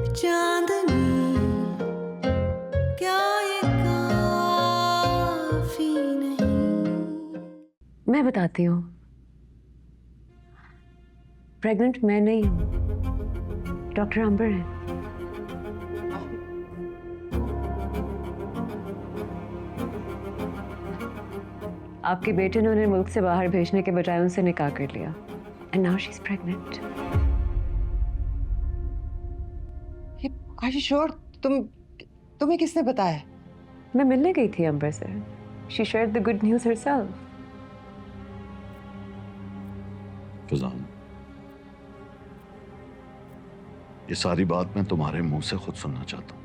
चांदनी क्या ये काफी नहीं। मैं बताती हूँ, प्रेग्नेंट मैं नहीं हूँ, डॉक्टर अंबर है। आपके बेटे ने उन्हें मुल्क से बाहर भेजने के बजाय उनसे निकाह कर लिया, and now she is pregnant. Are you sure? तुम्हें किसने बताया? मैं मिलने गई थी अंबर से। She shared the good news herself. फजान, ये सारी बात मैं तुम्हारे मुंह से खुद सुनना चाहता हूँ।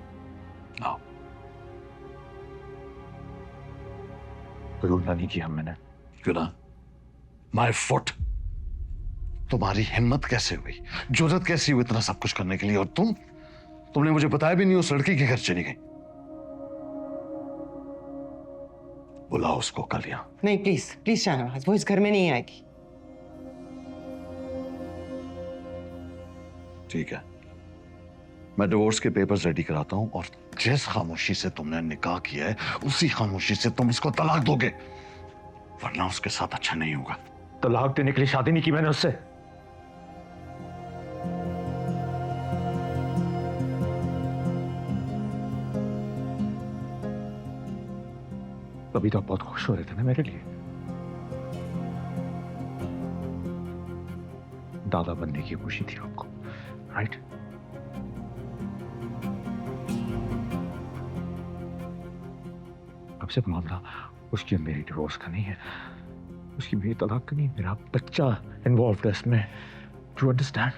आओ। कोई गुनाह नहीं किया मैंने। गुनाह? My foot. तुम्हारी हिम्मत कैसे हुई, जुर्रत कैसी हुई इतना सब कुछ करने के लिए? और तुमने मुझे बताया भी नहीं उस लड़की के घर चली गई। बुलाओ उसको कल यहाँ। नहीं, प्लीज प्लीज शाहनवाज, वो इस घर में नहीं आएगी। ठीक है, मैं डिवोर्स के पेपर्स रेडी कराता हूं, और जिस खामोशी से तुमने निकाह किया है उसी खामोशी से तुम इसको तलाक दोगे, वरना उसके साथ अच्छा नहीं होगा। तलाक देने के लिए शादी नहीं की मैंने उससे। अभी तो आप बहुत खुश हो रहे थे ना मेरे लिए। दादा बनने की खुशी थी आपको, राइट? अब सिर्फ मामला उसकी मेरी डिवोर्स का नहीं है, उसकी मेरी तलाक का नहीं, मेरा बच्चा इन्वॉल्व है इसमें। Do understand?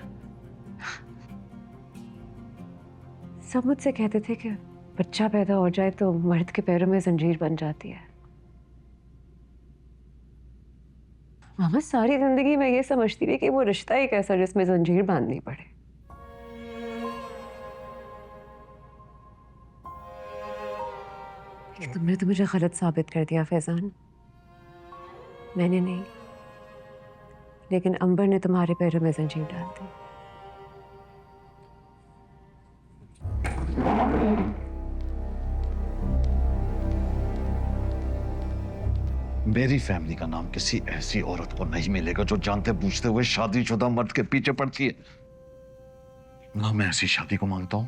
सब मुझसे कहते थे कि बच्चा पैदा हो जाए तो मर्द के पैरों में जंजीर बन जाती है। मामा, सारी जिंदगी मैं ये समझती रही कि वो रिश्ता ही कैसा जिसमें जंजीर बांधनी पड़े। लेकिन तुमने तो मुझे गलत साबित कर दिया फैजान। मैंने नहीं, लेकिन अंबर ने तुम्हारे पैरों में जंजीर डाल दी। मेरी फैमिली का नाम किसी ऐसी औरत को नहीं मिलेगा जो जानते बूझते हुए शादीशुदा मर्द के पीछे पड़ती है। ना मैं ऐसी शादी को मांगता हूं,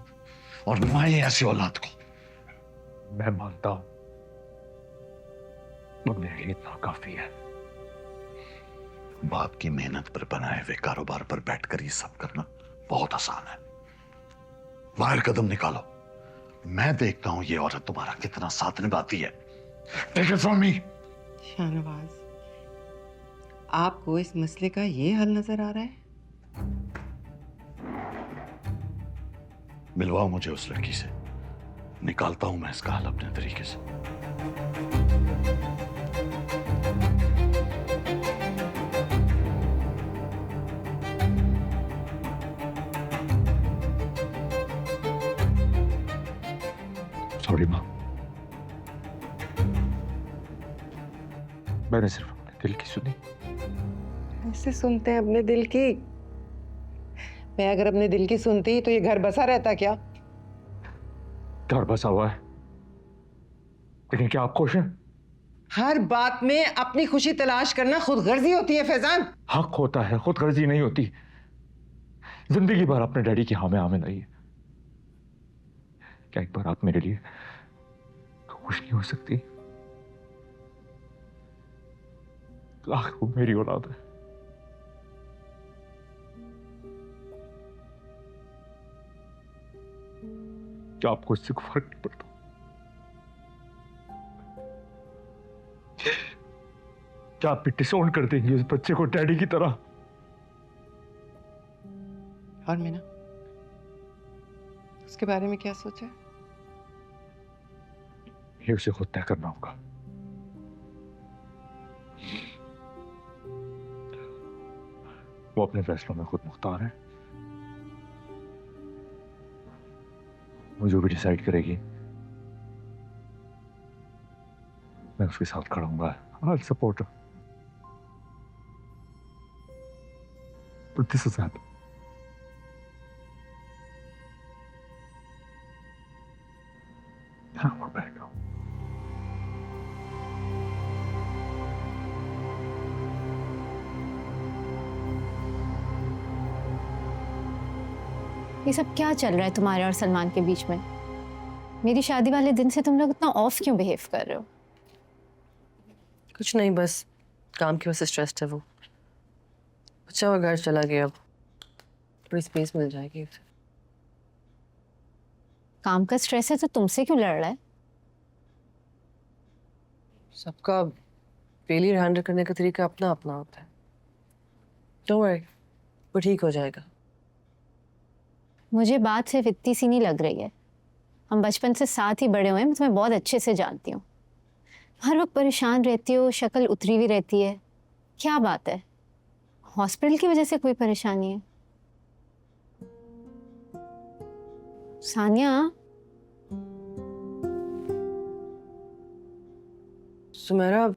और ना ही ऐसी औलाद को। मैं मानता हूं, और मेरे लिए इतना काफी है। बाप की मेहनत पर बनाए हुए कारोबार पर बैठकर ये सब करना बहुत आसान है। बाहर कदम निकालो, मैं देखता हूं ये औरत तुम्हारा कितना साथ निभाती है। Take it from me. Shahnawaz, आपको इस मसले का ये हल नजर आ रहा है? मिलवाओ मुझे उस लड़की से, निकालता हूं मैं इसका हल अपने तरीके से। सॉरी माँ, मैंने सिर्फ अपने दिल की सुनी। ऐसे सुनते हैं अपने दिल की? मैं अगर अपने दिल की सुनती तो ये घर बसा रहता क्या? घर बसा हुआ है, लेकिन क्या आप खुश हैं? हर बात में अपनी खुशी तलाश करना खुद गर्जी होती है फैजान। हक होता है, खुद गर्जी नहीं होती। जिंदगी भर अपने डैडी की हाँ में आमिन रही है। क्या एक बार आप मेरे लिए खुश नहीं हो सकती? लाख वो मेरी औलाद है। क्या आपको इससे कोई फर्क नहीं पड़ता? क्या आप भी डिसोन कर देंगे उस बच्चे को डैडी की तरह? और मीना, उसके बारे में क्या सोचा? ये उसे खुद तय करना होगा। वो अपने फैसलों में खुद मुख्तार है। वो जो भी डिसाइड करेगी मैं उसके साथ खड़ा हूंगा। I'll support her. But this is happening. हाँ और बैठ जाओ। ये सब क्या चल रहा है तुम्हारे और सलमान के बीच में? मेरी शादी वाले दिन से तुम लोग इतना ऑफ क्यों बिहेव कर रहे हो? कुछ नहीं, बस काम की वजह से स्ट्रेस्ड है वो। अच्छा वो घर चला गया, अब थोड़ी स्पेस मिल जाएगी उसे। काम का स्ट्रेस है तो तुमसे क्यों लड़ रहा है? सबका फेलियर हैंडल करने का तरीका अपना अपना होता है। डोंट वरी, वो ठीक हो जाएगा। मुझे बात सिर्फ इतनी सी नहीं लग रही है। हम बचपन से साथ ही बड़े हुए हैं, मैं तुम्हें बहुत अच्छे से जानती हूँ। हर वक्त परेशान रहती हो, शक्ल उतरी हुई रहती है। क्या बात है? हॉस्पिटल की वजह से कोई परेशानी है? सानिया, सुमेरा,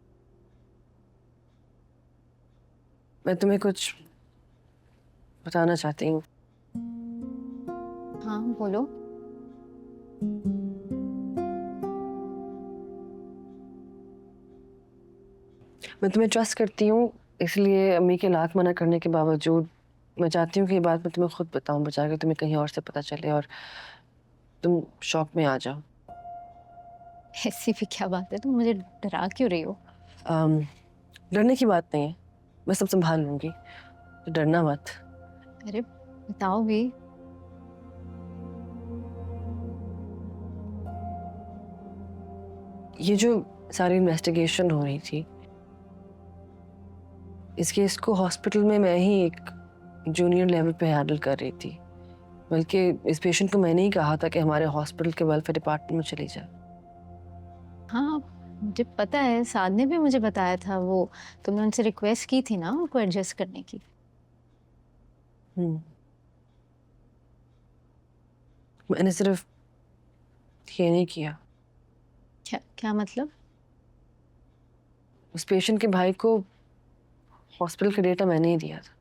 मैं तुम्हें कुछ बताना चाहती हूँ। हाँ बोलो। मैं तुम्हें ट्रस्ट करती हूँ, इसलिए अम्मी के लाख मना करने के बावजूद मैं चाहती हूँ कि ये बात मैं तुम्हें खुद बताऊँ, बचा के तुम्हें कहीं और से पता चले और तुम शॉक में आ जाओ। ऐसी भी क्या बात है? तुम मुझे डरा क्यों रही हो? डरने की बात नहीं है, मैं सब संभाल लूंगी, तो डरना मत। अरे बताओ भी। ये जो सारी इन्वेस्टिगेशन हो रही थी, इस केस को हॉस्पिटल में मैं ही एक जूनियर लेवल पे हैंडल कर रही थी। बल्कि इस पेशेंट को मैंने ही कहा था कि हमारे हॉस्पिटल के वेलफेयर डिपार्टमेंट में चली जाए। हाँ मुझे पता है, साद ने भी मुझे बताया था। वो तुमने उनसे रिक्वेस्ट की थी ना उनको एडजस्ट करने की। मैंने सिर्फ ये नहीं किया। क्या क्या मतलब? उस पेशेंट के भाई को हॉस्पिटल का डेटा मैंने ही दिया था,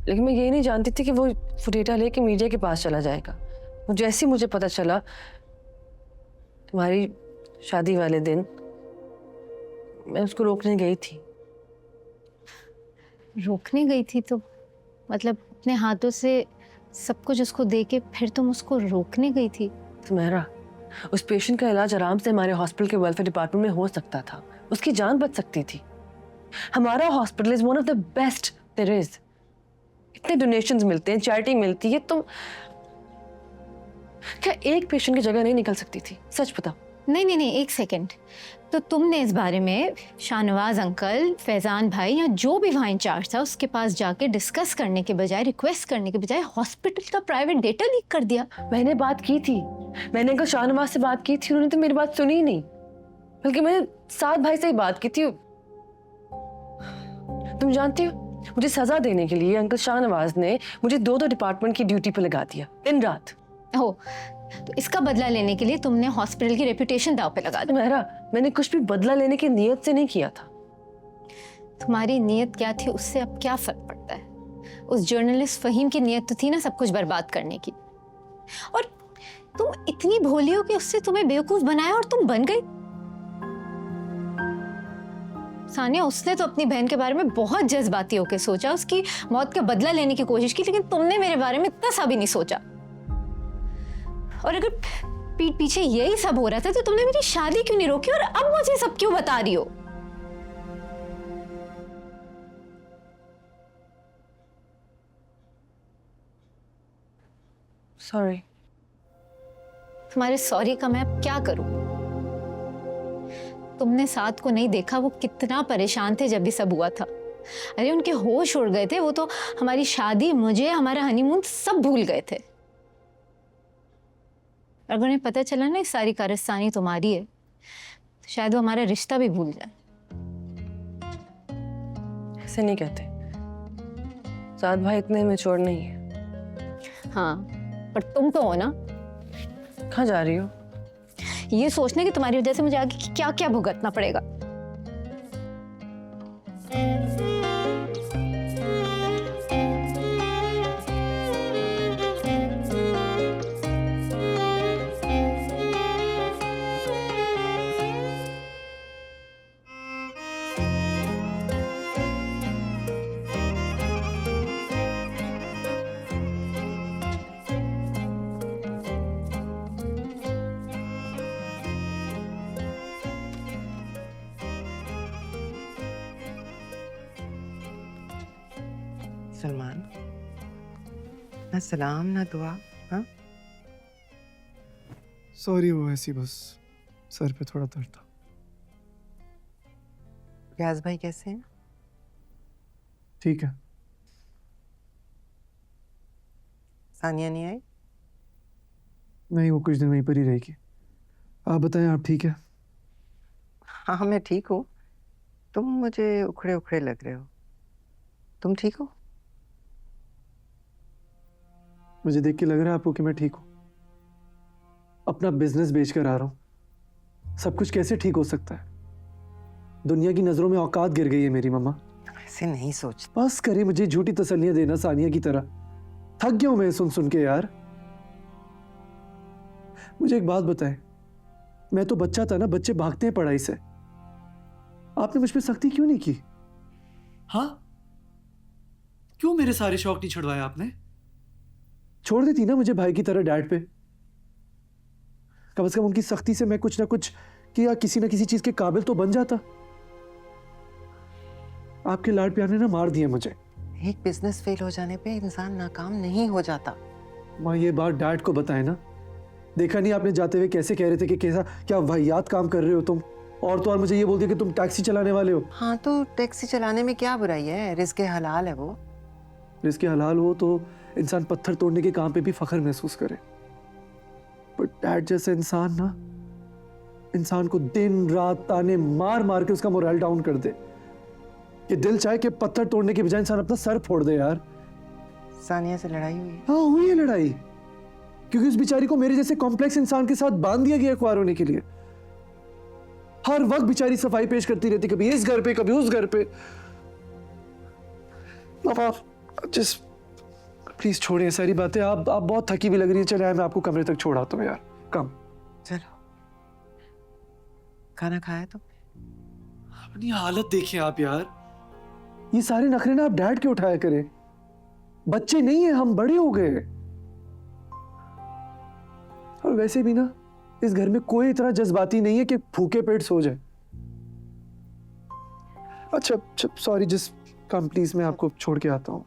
लेकिन मैं ये नहीं जानती थी कि वो डेटा लेके मीडिया के पास चला जाएगा। जैसे ही मुझे पता चला तुम्हारी शादी वाले दिन, मैं उसको रोकने गई थी। रोकने गई थी तो मतलब अपने हाथों से सब कुछ उसको दे के फिर तुम उसको रोकने गई थी? सुमेरा, उस पेशेंट का इलाज आराम से हमारे हॉस्पिटल के वेलफेयर डिपार्टमेंट में हो सकता था, उसकी जान बच सकती थी। हमारा hospital is one of the best there is. इतने डोनेशंस मिलते हैं, चैरिटी मिलती है, तुम क्या एक पेशेंट की जगह नहीं निकल सकती थी? सच बताओ। नहीं नहीं नहीं, एक सेकंड। तो तुमने इस बारे में शाहनवाज अंकल, फैजान भाई या जो भी वहाँ इंचार्ज था उसके पास जाके डिस्कस करने के बजाय, रिक्वेस्ट करने के बजाय हॉस्पिटल का प्राइवेट डेटा लीक कर दिया? मैंने बात की थी, मैंने अंकल शाहनवाज से बात की थी, उन्होंने तो मेरी बात सुनी ही नहीं। बल्कि मैंने साद भाई से ही बात की थी। तुम जानती हो, मुझे सजा देने के लिए अंकल शाहनवाज ने मुझे दो डिपार्टमेंट की ड्यूटी पे लगा दिया, दिन रात। हो, तो इसका बदला लेने के लिए तुमने हॉस्पिटल की रेपुटेशन दांव पे लगा दी? मेरा, मैंने कुछ भी बदला लेने की नीयत से नहीं किया था। तुम्हारी नीयत क्या थी उससे अब क्या फर्क पड़ता है? उस जर्नलिस्ट फहीम की नीयत तो थी ना सब कुछ बर्बाद करने की। और तुम इतनी भोली हो कि उससे तुम्हें बेवकूफ बनाया और तुम बन गई। सानिया, उसने तो अपनी बहन के बारे में बहुत जज्बाती होकर सोचा, उसकी मौत का बदला लेने की कोशिश की, लेकिन तुमने मेरे बारे में इतना सा भी नहीं सोचा। और अगर पीठ पीछे यही सब हो रहा था तो तुमने मेरी शादी क्यों नहीं रोकी और अब मुझे सब क्यों बता रही हो? सॉरी। तुम्हारे सॉरी का मैं अब क्या करूं? तुमने साथ को नहीं देखा, वो कितना परेशान थे जब भी सब हुआ था। अरे उनके होश उड़ गए थे, वो तो हमारी शादी, मुझे, हमारा हनीमून सब भूल गए थे। अगर उन्हें पता चला ना इस सारी कारस्तानी तुम्हारी है तो शायद वो हमारा रिश्ता भी भूल जाए। ऐसे नहीं कहते, साद भाई इतने मैच्योर नहीं है। हाँ, पर तुम तो हो ना। कहाँ जा रही हो? ये सोचने की तुम्हारी वजह से मुझे आगे क्या क्या भुगतना पड़ेगा। सलमान, ना सलाम ना दुआ। हाँ, सॉरी, वो ऐसी बस सर पे थोड़ा दर्द था। रियाज भाई कैसे हैं? ठीक है। सानिया नहीं आई? नहीं, वो कुछ दिन वहीं पर ही रहेगी। आप बताएं, आप ठीक है? हाँ, मैं ठीक हूँ। तुम मुझे उखड़े उखड़े लग रहे हो। तुम ठीक हो? मुझे देख के लग रहा है आपको कि मैं ठीक हूँ। अपना बिजनेस बेचकर आ रहा हूँ। सब कुछ कैसे ठीक हो सकता है? दुनिया की नजरों में औकात गिर गई है मेरी मम्मा। ऐसे नहीं सोच। बस करे मुझे झूठी तसल्लियां देना सानिया की तरह। थक गया हूं मैं सुन सुन के यार। मुझे एक बात बताएं, मैं तो बच्चा था ना, बच्चे भागते हैं पढ़ाई से। आपने मुझ पे सख्ती क्यों नहीं की? हाँ, क्यों मेरे सारे शौक नहीं छुड़वाए आपने? छोड़ देती ना मुझे भाई की तरह डैड पे। कम से कम उनकी सख्ती से मैं कुछ ना कुछ किया, किसी ना किसी चीज के काबिल तो बन जाता। आपके लाड प्यार ने ना मार दिया मुझे। एक बिजनेस फेल हो जाने पे इंसान नाकाम नहीं हो जाता। माँ, ये बात डैड को बताए ना। देखा नहीं आपने जाते हुए कैसे कह रहे थे कि कैसा क्या वाहियात काम कर रहे हो तुम। और तो और मुझे ये बोल दिया कि तुम टैक्सी चलाने वाले हो। हाँ, तो टैक्सी चलाने में क्या बुराई है? रिस्क हलाल है वो। रिस्क हलाल हो तो इंसान पत्थर तोड़ने के काम पे भी फख्र महसूस करे। पर डैड जैसे इंसान ना, इंसान को दिन रात ताने मार मार के उसका मोरल डाउन कर दे। ये दिल चाहे कि पत्थर तोड़ने के बजाय इंसान अपना सर फोड़ दे यार। सानिया से लड़ाई हुई? हाँ, हुई है लड़ाई, क्योंकि उस बेचारी को मेरे जैसे कॉम्प्लेक्स इंसान के साथ बांध दिया गया अखबार होने के लिए। हर वक्त बेचारी सफाई पेश करती रहती, कभी इस घर पे कभी उस घर पे। जस्ट प्लीज छोड़िए सारी बातें। आप बहुत थकी भी लग रही है। चले मैं आपको कमरे तक छोड़ आता हूँ यार। कम। चलो, खाना खाया तो? अपनी हालत देखिए आप यार। ये सारे नखरे ना आप डैड के उठाया करें। बच्चे नहीं है, हम बड़े हो गए। और वैसे भी ना इस घर में कोई इतना जज्बाती नहीं है कि भूखे पेट सो जाए। अच्छा सॉरी, जस्ट कम प्लीज, मैं आपको छोड़ के आता हूँ।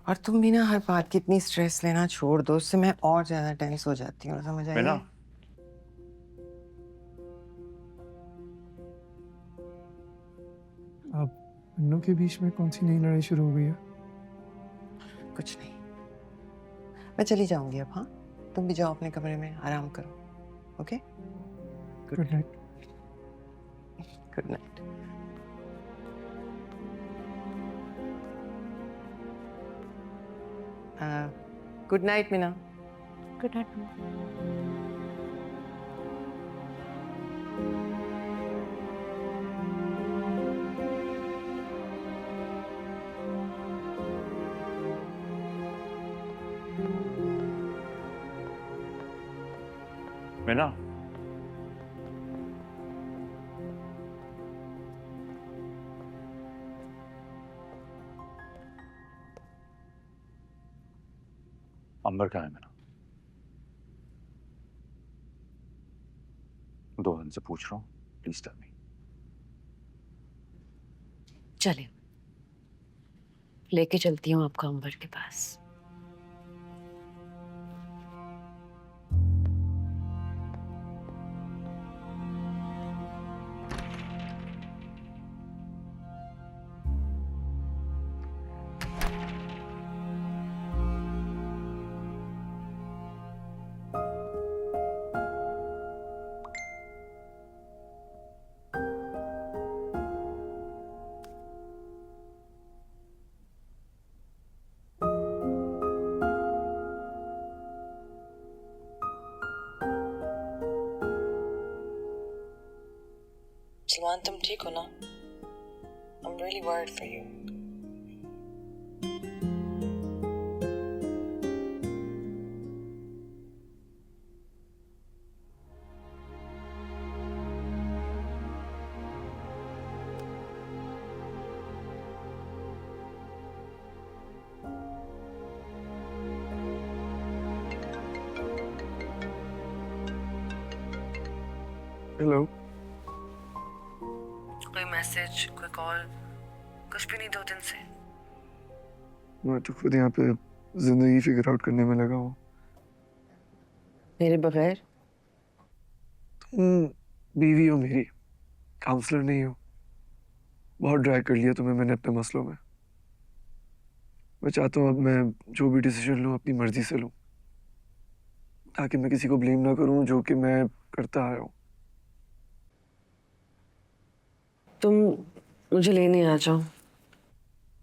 और तुम भी ना हर बात की इतनी स्ट्रेस लेना छोड़ दो, उससे मैं और ज्यादा टेंस हो जाती हूँ। समझ आई? आप इन के बीच में कौन सी नई लड़ाई शुरू हो गई है? कुछ नहीं, मैं चली जाऊंगी अब। हाँ, तुम भी जाओ अपने कमरे में, आराम करो। Okay, good night. Good night. Good night Meena. Good night. Meena, Ambar कहाँ है? मीना, 2 दिन से पूछ रहा हूँ, प्लीज टेल मी। चले, लेके चलती हूँ आपको अंबर के पास। सलमान, तुम ठीक हो ना? I'm really worried for you. Hello. कोई मैसेज, कोई कॉल, कुछ भी नहीं 2 दिन से। मैं तो खुद यहाँ पे जिंदगी फिगर आउट करने में लगा हूँ। मेरे बगैर? तुम बीवी हो मेरी, काउंसलर नहीं हो। बहुत ड्रैग कर लिया तुम्हें मैंने अपने मसलों में। मैं चाहता हूँ अब मैं जो भी डिसीजन लूँ अपनी मर्जी से लूँ, ताकि मैं किसी को ब्लेम ना करूँ, जो कि मैं करता आया हूँ। तुम मुझे लेने आ जाओ।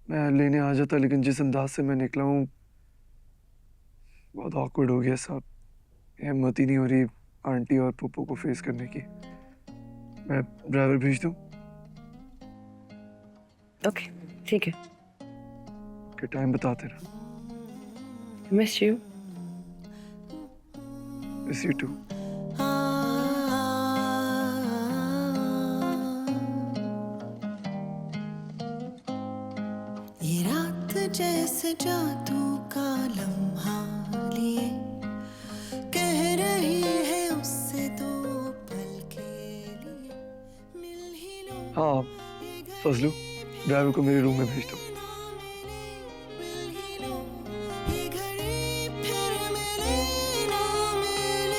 मैं लेने आ जाता, लेकिन जिस अंदाज से मैं निकला हूँ बहुत ऑकवर्ड हो गया साहब। हिम्मत ही नहीं हो रही आंटी और पप्पू को फेस करने की। मैं ड्राइवर भेज दूँ? ओके, ठीक है। कि टाइम बताते रहो। Miss you. Miss you too. ये रात जैसे जादू का लम्हा लिए कह रही है उससे तो पल के लिए मिल ही लो। हाँ फजलू, ड्राइवर को मेरे रूम में भेज दो। मिल ही लो ये घड़ी फिर मिले ना मिले।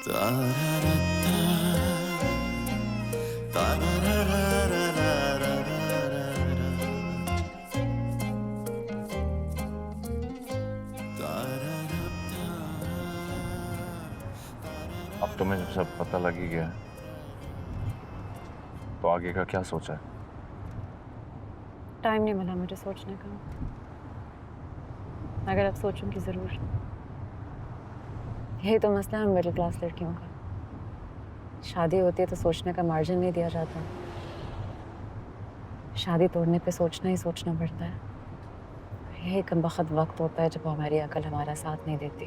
तारारत्ता, तारारारारारारारा। अब तुम्हें जब सब पता लग ही गया है, तो आगे का क्या सोचा है? टाइम नहीं मिला मुझे सोचने का, अगर अब सोचूंगी ज़रूर। यही तो मसला है मिडिल क्लास लड़कियों का। शादी होती है तो सोचने का मार्जिन नहीं दिया जाता। शादी तोड़ने पे सोचना ही सोचना पड़ता है। यही कमबख्त वक्त होता है जब हमारी अकल हमारा साथ नहीं देती।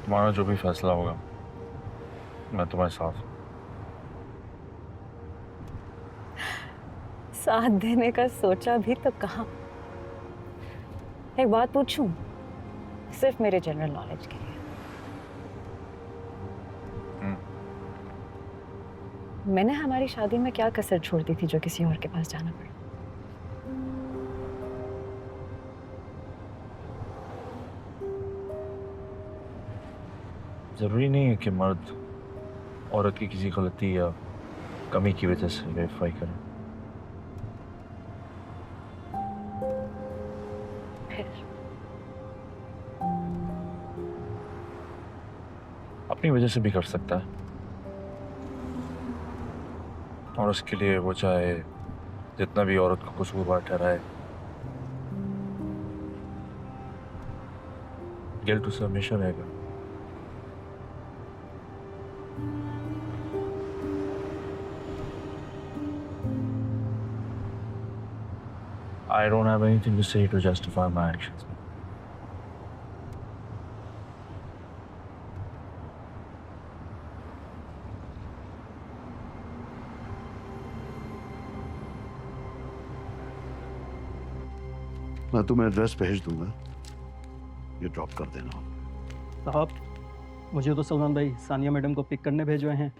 तुम्हारा जो भी फैसला होगा मैं तुम्हारे साथ हूं। साथ देने का सोचा भी तो कहाँ। एक बात पूछूं, सिर्फ मेरे जनरल नॉलेज के लिए। मैंने हमारी शादी में क्या कसर छोड़ दी थी जो किसी और के पास जाना पड़ा? जरूरी नहीं है कि मर्द औरत की किसी गलती या कमी की वजह से वेरीफाई करें। फिर अपनी वजह से भी कर सकता है, और उसके लिए वो चाहे जितना भी औरत को कसूरवार ठहराए, गिल्ट उसे हमेशा रहेगा। I don't have anything to say to justify my actions. मैं तुम्हें एड्रेस भेज दूंगा, ये ड्रॉप कर देना। साहब, मुझे तो सलमान भाई सानिया मैडम को पिक करने भेजे हैं।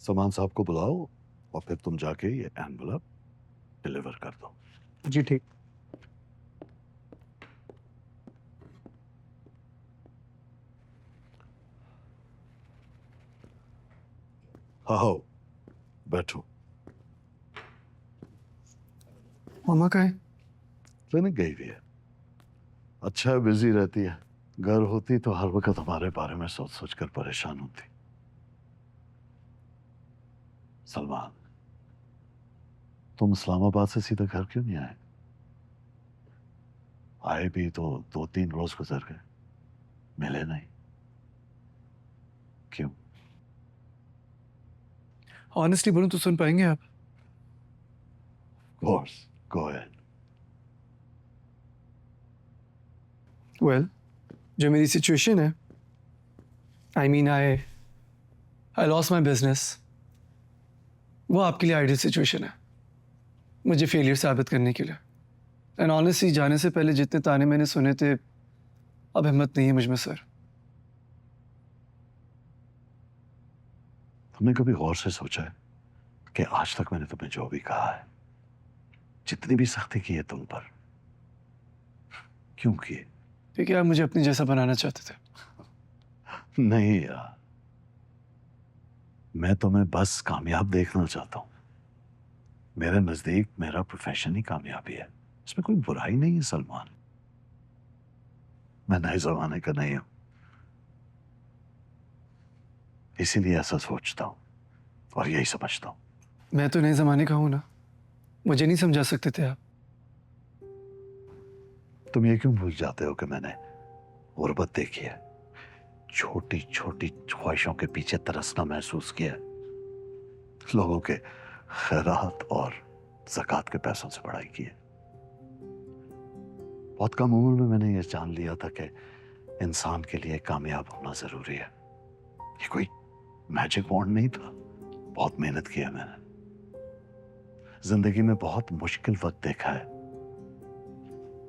सलमान साहब को बुलाओ और फिर तुम जाके ये एनवलप डिलीवर कर दो। जी ठीक। आओ बैठो। मामा का है? क्लिनिक गई हुई है। अच्छा है, बिजी रहती है। घर होती तो हर वक्त हमारे बारे में सोच सोच कर परेशान होती। सलमान, तुम इस्लामाबाद से सीधा घर क्यों नहीं आए? आए भी तो 2-3 रोज गुजर गए, मिले नहीं। क्यों? ऑनेस्टली बोलूं तो सुन पाएंगे आप? Course, go ahead. वेल, जो मेरी सिचुएशन है, आई लॉस्ट माई बिजनेस, वो आपके लिए आइडियल सिचुएशन है मुझे फेलियर साबित करने के लिए। एंड ऑनेस्टली जाने से पहले जितने ताने मैंने सुने थे अब हिम्मत नहीं है मुझ में सर। तुमने कभी गौर से सोचा है कि आज तक मैंने तुम्हें जो भी कहा है, जितनी भी सख्ती की है तुम पर, क्यों की? ठीक है, आप मुझे अपनी जैसा बनाना चाहते थे। नहीं यार, मैं तुम्हें बस कामयाब देखना चाहता हूं। मेरे नजदीक मेरा प्रोफेशन ही कामयाबी है, इसमें कोई बुराई नहीं है सलमान। मैं नए जमाने का नहीं हूं, इसीलिए ऐसा सोचता हूं और यही समझता हूं। मैं तो नए जमाने का हूं ना, मुझे नहीं समझा सकते थे आप। तुम ये क्यों भूल जाते हो कि मैंने गुर्बत देखी है, छोटी छोटी ख्वाहिशों के पीछे तरसना महसूस किया है, लोगों के खैरात और ज़कात के पैसों से पढ़ाई की है। बहुत कम उम्र में मैंने ये जान लिया था कि इंसान के लिए कामयाब होना जरूरी है। ये कोई मैजिक वॉन्ड नहीं था, बहुत मेहनत की है मैंने। जिंदगी में बहुत मुश्किल वक्त देखा है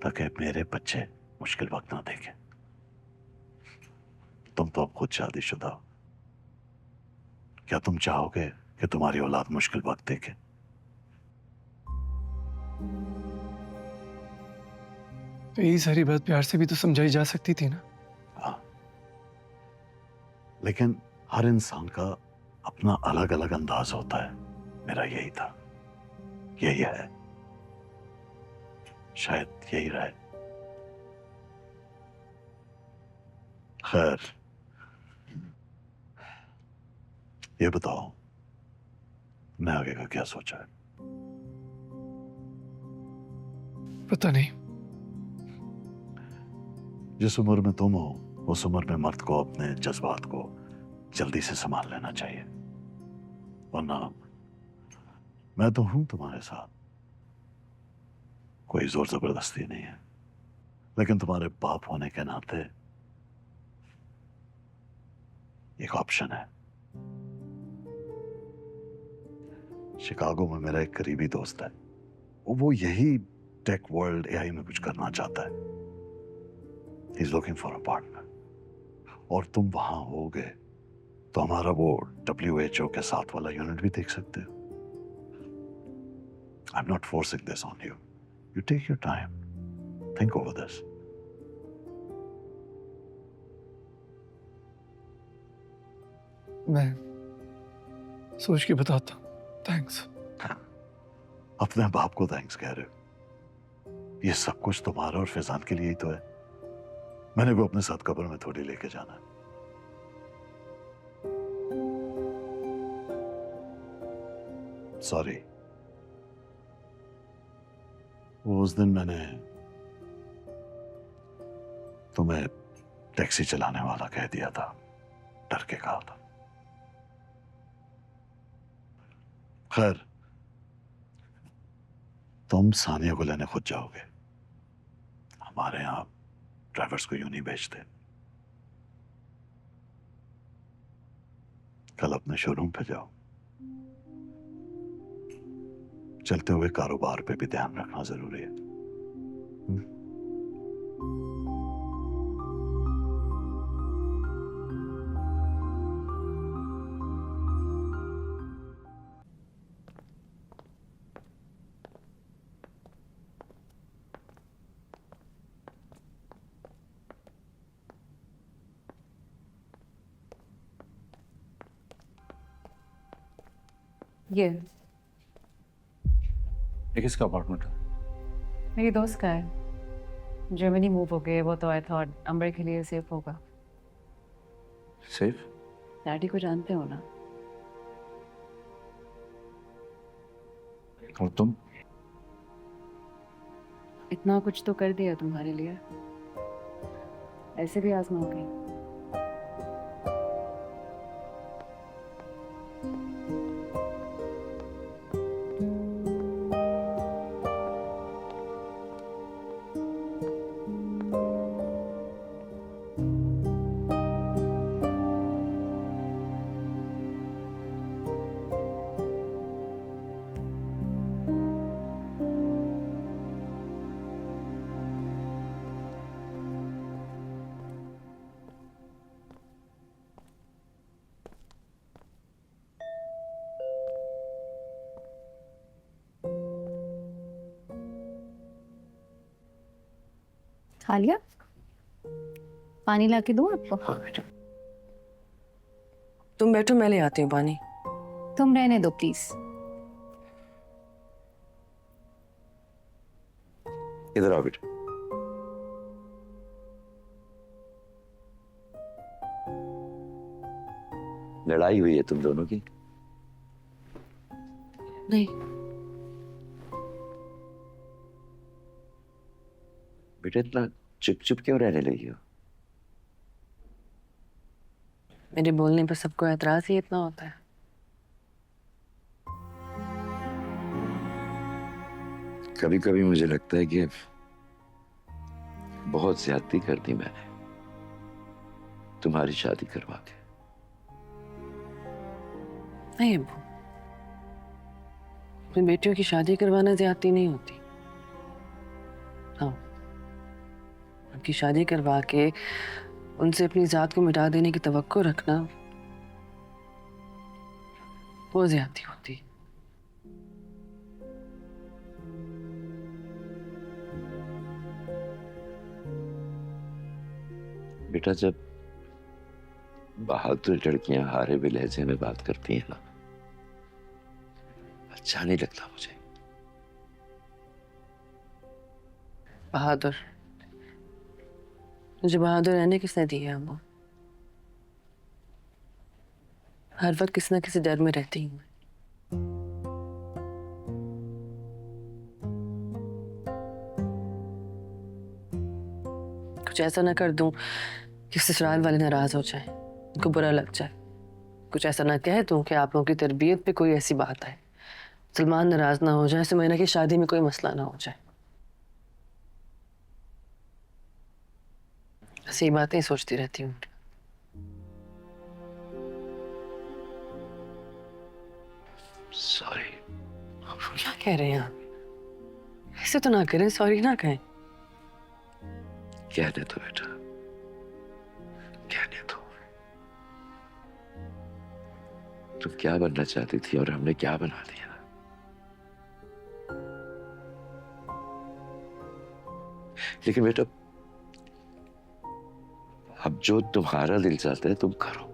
ताकि मेरे बच्चे मुश्किल वक्त ना देखें। तुम तो अब खुद शादीशुदा हो, क्या तुम चाहोगे कि तुम्हारी औलाद मुश्किल वक्त देखे? तो यही सारी बात प्यार से भी तो समझाई जा सकती थी ना। हाँ, लेकिन हर इंसान का अपना अलग अलग अंदाज होता है। मेरा यही था, यही है, शायद यही रहे। खैर, ये बताओ, मैं आगे का क्या सोचा है? पता नहीं। जिस उम्र में तुम हो, उस उम्र में मर्द को अपने जज्बात को जल्दी से संभाल लेना चाहिए, वरना मैं तो हूं तुम्हारे साथ, कोई जोर जबरदस्ती नहीं है, लेकिन तुम्हारे बाप होने के नाते एक ऑप्शन है। शिकागो में मेरा एक करीबी दोस्त है, वो यही टेक वर्ल्ड एआई में कुछ करना चाहता है। He is looking for a partner, और तुम वहां होगे तो हमारा वो WHO के साथ वाला यूनिट भी देख सकते हो। I am not forcing this on you, you take your time, think over this. मैं सोच के बताता हूँ। थैंक्स। अपने बाप को थैंक्स कह रहे हो? ये सब कुछ तुम्हारा और फैजान के लिए ही तो है। मैंने वो अपने साथ कब्र में थोड़ी लेके जाना है। सॉरी, वो उस दिन मैंने तुम्हें टैक्सी चलाने वाला कह दिया था, डर के कहा था। खैर, तुम सानिया को लेने खुद जाओगे, हमारे यहां ड्राइवर्स को यूं नहीं भेजते। कल अपने शोरूम पे जाओ, चलते हुए कारोबार पे भी ध्यान रखना जरूरी है। ये किसका अपार्टमेंट है? मेरी दोस्त का है, जर्मनी मूव हो गए वो, तो आई थॉट अंबर के लिए सेफ होगा। सेफ? डैडी को जानते हो ना? और तुम? इतना कुछ तो कर दिया तुम्हारे लिए, ऐसे भी आजमाओगे? खा लिया? पानी ला के दूं आपको? हाँ बेटा, तुम बैठो, मैं ले आती हूँ पानी। तुम रहने दो प्लीज। इधर आओ बेटा। लड़ाई हुई है तुम दोनों की? नहीं। बेटा इतना चुप चुप क्यों रहने लगी हो? मेरे बोलने पर सबको एतराज ही इतना होता है। कभी कभी मुझे लगता है कि बहुत ज्यादती कर दी मैंने तुम्हारी शादी करवा के। नहीं अब्बू, अपनी बेटियों की शादी करवाना ज्यादती नहीं होती। हाँ, उनकी शादी करवा के उनसे अपनी जात को मिटा देने की तवक्को रखना वो ज्यादती होती। बेटा जब बहादुर लड़कियां हारे भी लहजे में बात करती हैं ना, अच्छा नहीं लगता मुझे। बहादुर? मुझे बहादुर रहने किसने दी है अम्मा? हर वक्त किसी ना किसी डर में रहती हूँ। कुछ ऐसा ना कर दूं कि ससुराल वाले नाराज हो जाए, उनको बुरा लग जाए। कुछ ऐसा ना कह दूं कि आप लोगों की तरबियत पे कोई ऐसी बात आए, सलमान नाराज ना हो जाए, सुमैना की शादी में कोई मसला ना हो जाए। ऐसी बातें सोचती रहती हूँ। सॉरी। क्या कह रहे हैं आप? ऐसे तो ना करें, सॉरी ना कहें। कहने दो बेटा, कहने दो। तुम क्या बनना चाहती थी और हमने क्या बना दिया? लेकिन बेटा अब जो तुम्हारा दिल चाहता है तुम करो,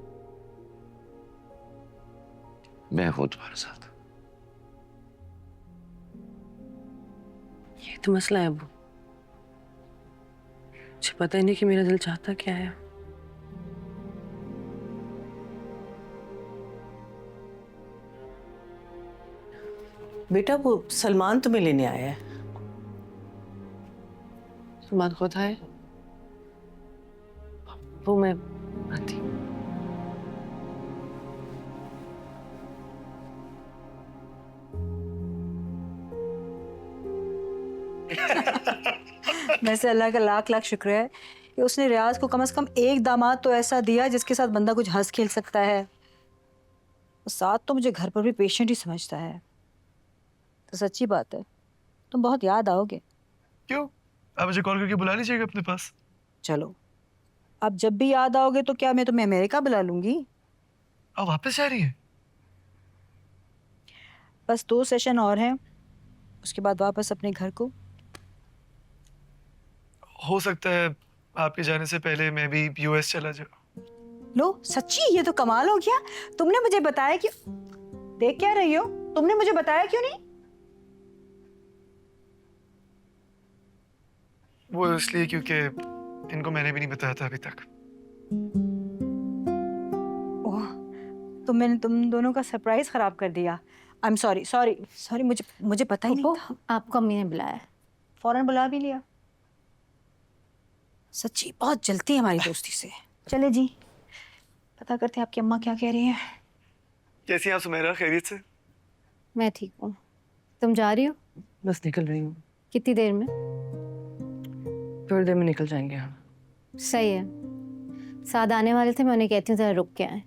मैं हूं तुम्हारे साथ। ये तो मसला है अब्बू, मुझे पता ही नहीं कि मेरा दिल चाहता क्या है। बेटा वो सलमान तुम्हें लेने आया है। सलमान खुद आए? वो मैं आती। वैसे अल्लाह का लाख लाख शुक्र है कि उसने रियाज को कम से कम एक दामाद तो ऐसा दिया जिसके साथ बंदा कुछ हंस खेल सकता है। और साथ तो मुझे घर पर भी पेशेंट ही समझता है। तो सच्ची बात है, तुम बहुत याद आओगे। क्यों? आप मुझे कॉल करके बुला लीजिएगा अपने पास। चलो, अब जब भी याद आओगे तो क्या मैं तुम्हें अमेरिका बुला लूंगी? आप वापस जा रही है? बस 2 सेशन और हैं, उसके बाद वापस अपने घर को। हो सकता है आपके जाने से पहले मैं भी यूएस चला जाऊं। लो सच्ची, ये तो कमाल हो गया। तुमने मुझे बताया क्यों? देख क्या रही हो? तुमने मुझे बताया क्यों नहीं? वो इसलिए क्योंकि इनको मैंने भी नहीं बताया था अभी तक। ओह, तो मैंने तुम दोनों का सरप्राइज खराब कर दिया। I am sorry sorry sorry, मुझे पता ही नहीं था। आपको अम्मी ने बुलाया। फौरन बुला भी लिया। सच्ची बहुत जलती है हमारी दोस्ती से। चले जी, पता करते हैं आपकी अम्मा क्या कह रही हैं। कैसी हैं आप सुमेरा? खैरियत से? मैं ठीक हूँ। तुम जा रही हो? बस निकल रही हूँ। कितनी देर में? थोड़ी देर में निकल जाएंगे हम। सही है। साथ आने वाले थे, मैं उन्हें कहती हूँ जरा रुक के आए।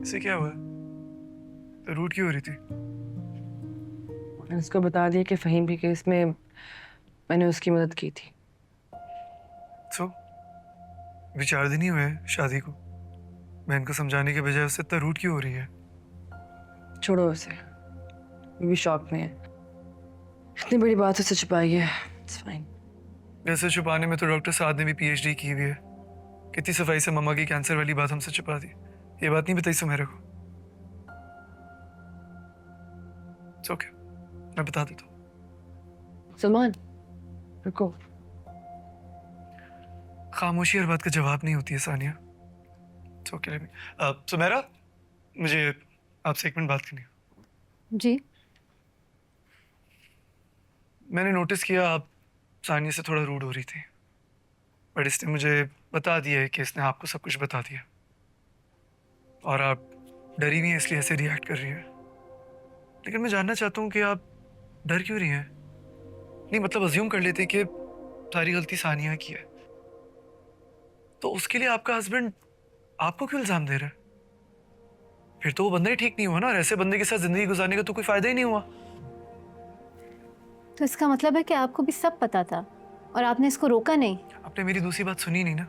इसे क्या हुआ? तो रूट क्यों हो रही थी? मैंने उसको बता दिया कि फहीम के केस में मैंने उसकी मदद की थी। तो अभी 4 दिन ही हुए हैं शादी को। बहन को समझाने के बजाय उससे इतना रूट क्यों हो रही है? छोड़ो उसे, वो भी शॉक में है। इतनी बड़ी बात उससे छुपाई है, इट्स फाइन। वैसे छुपाने में तो डॉक्टर साद ने भी पीएचडी की हुई है। कितनी सफाई से मम्मा की कैंसर वाली बात हमसे छुपा दी। ये बात नहीं बताई सुमेरा को। It's okay, मैं बता देता हूँ। सलमान रुको। खामोशी हर बात का जवाब नहीं होती है Sania. It's okay, let me- Sumera, मुझे आपसे 1 मिनट बात करनी है। जी। मैंने नोटिस किया आप सानिया से थोड़ा रूड हो रही थी, बट इसने मुझे बता दिया है कि इसने आपको सब कुछ बता दिया और आप डरी हुई हैं इसलिए ऐसे रिएक्ट कर रही हैं। लेकिन मैं जानना चाहता हूँ कि आप डर क्यों रही हैं? नहीं मतलब अज्यूम कर लेते कि सारी गलती सानिया की है, तो उसके लिए आपका हस्बैंड आपको क्यों इल्जाम दे रहा है? फिर तो वो बंदा ही ठीक नहीं हुआ ना, और ऐसे बंदे के साथ जिंदगी गुजारने का तो कोई फायदा ही नहीं हुआ। तो इसका मतलब है कि आपको भी सब पता था और आपने इसको रोका नहीं? आपने मेरी दूसरी बात सुनी नहीं ना।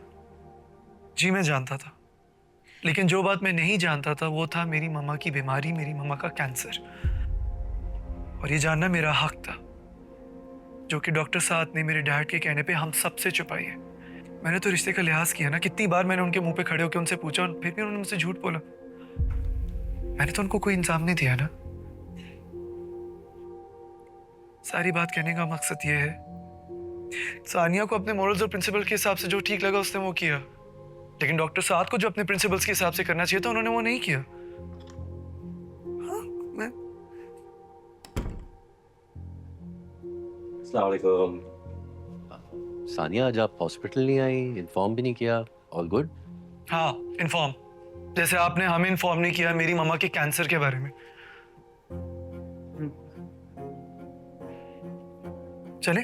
जी मैं जानता था, लेकिन जो बात मैं नहीं जानता था वो था मेरी मम्मा की बीमारी, मेरी मम्मा का कैंसर, और ये जानना मेरा हक था, जो कि डॉक्टर साद ने मेरे डैड के कहने पे हम सबसे छुपाई है। मैंने तो रिश्ते का लिहाज किया ना, कितनी बार मैंने उनके मुंह पे खड़े होकर उनसे पूछा और फिर भी उन्होंने मुझसे झूठ बोला। मैंने तो उनको कोई इंसाफ नहीं दिया ना। सारी बात कहने का मकसद ये है, सानिया को अपने मॉरल्स और प्रिंसिपल के हिसाब से जो ठीक लगा उसने वो किया, लेकिन डॉक्टर साद को जो अपने प्रिंसिपल्स के हिसाब से करना चाहिए था उन्होंने वो नहीं किया। हाँ, मैं अस्सलाम वालेकुम। सानिया, आज आप हॉस्पिटल नहीं आई, इन्फॉर्म भी नहीं किया। All good? हाँ इन्फॉर्म, जैसे आपने हमें इन्फॉर्म नहीं किया मेरी मम्मा के कैंसर के बारे में। चले?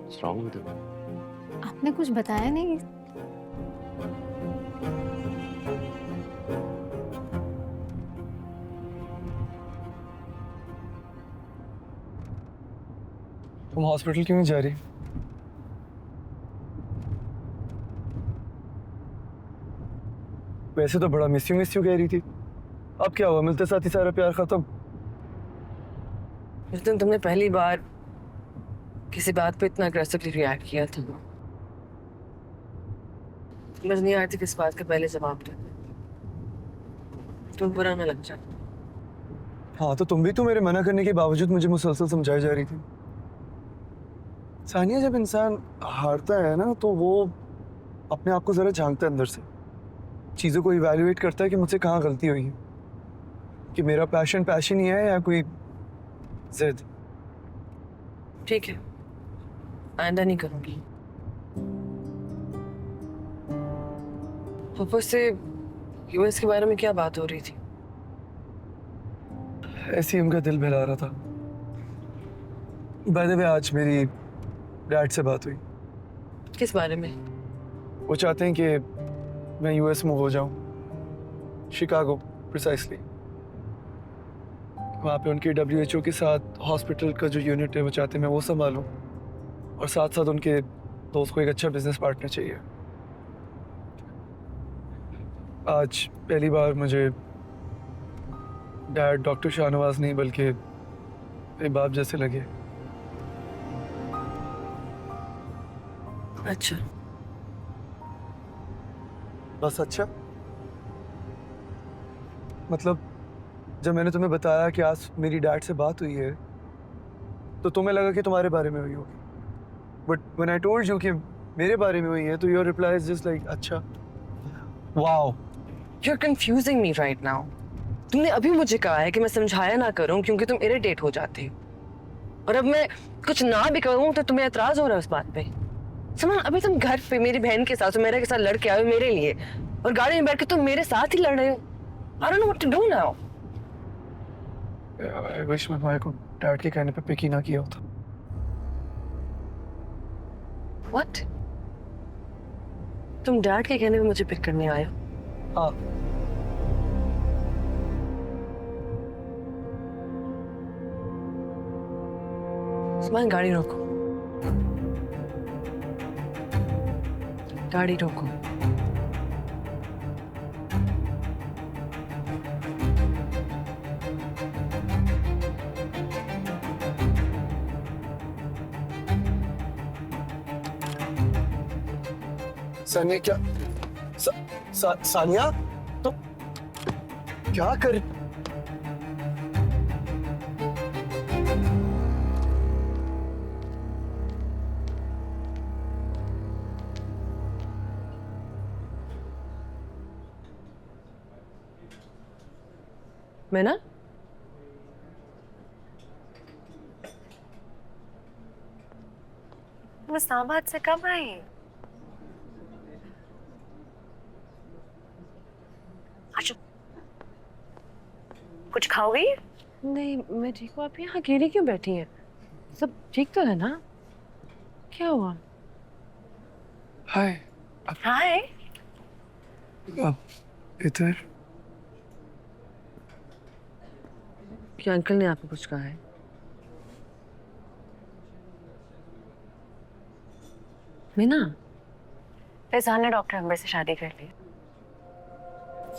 What's wrong with him? आपने कुछ बताया नहीं? तुम हॉस्पिटल क्यों नहीं जा रही? वैसे तो बड़ा मिस यू कह रही थी, अब क्या हुआ? मिलते साथ ही सारा प्यार खत्म? उस दिन तुमने पहली बार किसी बात पे इतना अग्रेसिवली रिएक्ट किया था, समझ नहीं आ रही थी किस बात का पहले जवाब दे। तुम बुरा ना लग जाए। हाँ तो तुम भी तो मेरे मना करने के बावजूद मुझे मुसलसल समझाई जा रही थी। सानिया, जब इंसान हारता है ना तो वो अपने आप को जरा झांकता है अंदर से, चीज़ों को इवैल्यूएट करता है कि मुझसे कहाँ गलती हुई है, कि मेरा पैशन ही है या कोई जिद। ठीक है, आइंदा नहीं करूंगी। पापा से यूएस के बारे में क्या बात हो रही थी? ऐसे ही उनका दिल बहला रहा था। बाय द वे, आज मेरी डैड से बात हुई। किस बारे में? वो चाहते हैं कि मैं यूएस मूव हो जाऊं, शिकागो प्रिसाइसली। वहाँ पे उनके WHO के साथ हॉस्पिटल का जो यूनिट है वो चाहते हैं मैं वो संभालूं, और साथ साथ उनके दोस्त को एक अच्छा बिजनेस पार्टनर चाहिए। आज पहली बार मुझे डैड डॉक्टर शाहनवाज नहीं बल्कि एक बाप जैसे लगे। अच्छा, बस अच्छा? मतलब जब मैंने तुम्हें बताया कि आज मेरी डैड से बात हुई है तो तुम्हें लगा कि तुम्हारे बारे में हुई होगी, but when I told you कि मेरे बारे में हुई है तो your reply is just like अच्छा, wow. You are confusing me right now. तुमने अभी मुझे कहा है कि मैं समझाया ना करूं क्योंकि तुम इरिटेट हो जाते हो, और अब मैं कुछ ना भी करूं तो तुम्हें एतराज हो रहा है उस बात पे। समान, अभी तुम घर पे मेरी बहन के साथ मेरे के साथ लड़के आए मेरे लिए, और गाड़ी में बैठ के तुम मेरे साथ ही लड़ रहे हो। I don't know what to do now. I wish मैं भाई को डैड के कहने पे पिक ही ना किया होता। What? तुम डैड के कहने पे मुझे पिक करने आए हो? हाँ। समान, गाड़ी रोको, गाड़ी रोको। सानिया क्या सानिया तो क्या कर मैं ना तुम इस्लामाबाद से कब आई? अच्छा, कुछ खाओगी? नहीं, मैं ठीक हूँ। आप यहाँ अकेली क्यों बैठी हैं? सब ठीक तो है ना? क्या हुआ? हाय। हाय। अब इधर क्या अंकल ने आपको कुछ कहा है? मीना, फैजान ने डॉक्टर अंबर से शादी कर ली।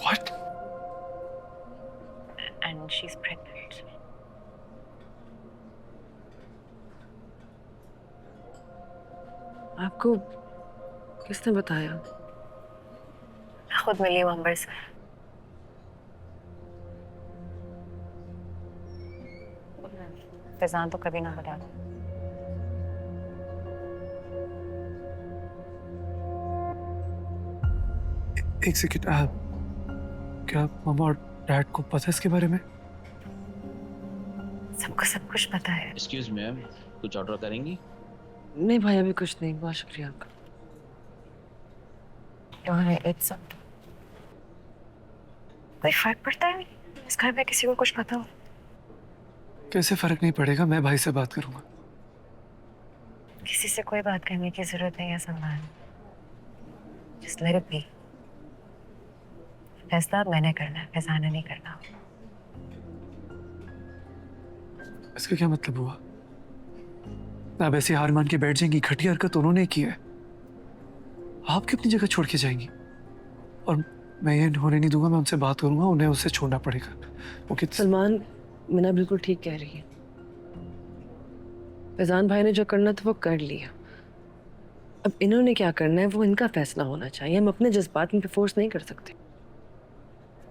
What? And she is pregnant. आपको किसने बताया? मैं खुद मिली हूँ अंबर से। फैजान तो कभी ना बता। एक सेकंड, क्या मामा और डैड को पता है इसके बारे में? सबको सब कुछ पता है। एक्सक्यूज मैम, कुछ ऑर्डर करेंगी? नहीं भाई, अभी कुछ नहीं। बहुत शुक्रिया आपका। इट्स कोई फर्क पड़ता है इस घर में किसी को कुछ पता हो? कैसे फर्क नहीं पड़ेगा? मैं भाई से बात करूंगा। किसी से कोई बात करने की जरूरत नहीं है Salman. Just let it be। फैसला मैंने करना है, फैजान ने नहीं करना। इसका क्या मतलब हुआ? आप ऐसे हार मान के बैठ जाएंगी? घटिया हरकत उन्होंने की है, आप क्यों अपनी जगह छोड़ के जाएंगी? और मैं ये होने नहीं दूंगा। मैं उनसे बात करूंगा, उन्हें उससे छोड़ना पड़ेगा। ओके सलमान, मीना बिल्कुल ठीक कह रही है। फैजान भाई ने जो करना था वो कर लिया। अब इन्होंने क्या करना है वो इनका फैसला होना चाहिए। हम अपने जज्बात इन पे फोर्स नहीं कर सकते।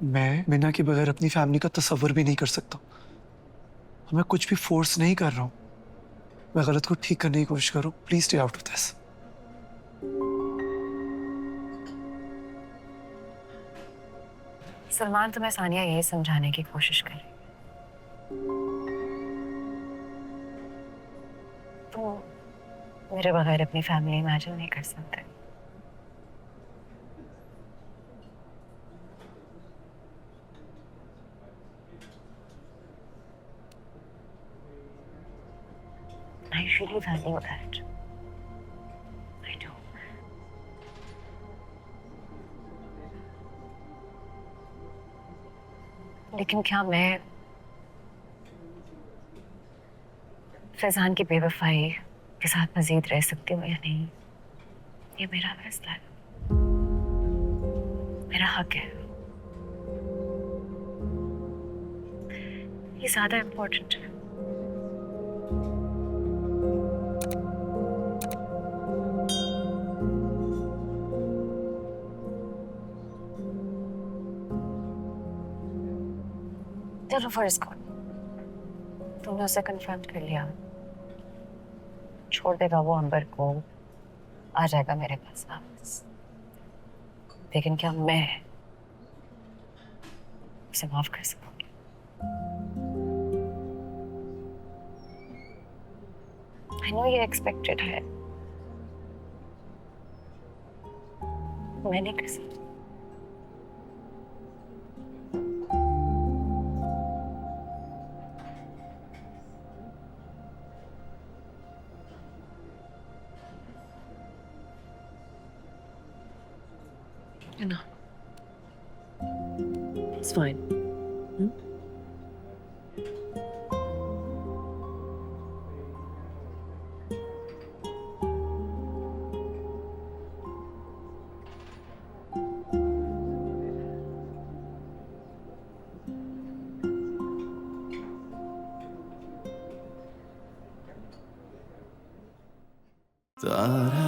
मैं मीना के बगैर अपनी फैमिली का तस्वर भी नहीं कर सकता। मैं कुछ भी फोर्स नहीं कर रहा हूँ। मैं गलत को ठीक करने की कोशिश करूँ। Please stay out of this. Salman, तुम्हें सानिया यही समझाने की कोशिश कर रही है। तुम मेरे बगैर अपनी फैमिली इमेजिन नहीं कर सकते। I really value that. I do. लेकिन क्या मैं फैजान की बेवफाई के साथ मजीद रह सकती हूँ या नहीं, ये मेरा फैसला है, मेरा हक है। ये ज्यादा इम्पोर्टेंट है। चलो फर्ज कौन, तुमने उसे कन्फर्म कर लिया, छोड़ देगा वो अंबर को, आ जाएगा मेरे पास वापस। लेकिन क्या मैं उसे माफ कर सकूंगी? आई नो ये एक्सपेक्टेड है, मैं नहीं कर सकती। You know, it's fine. Hmm? Tara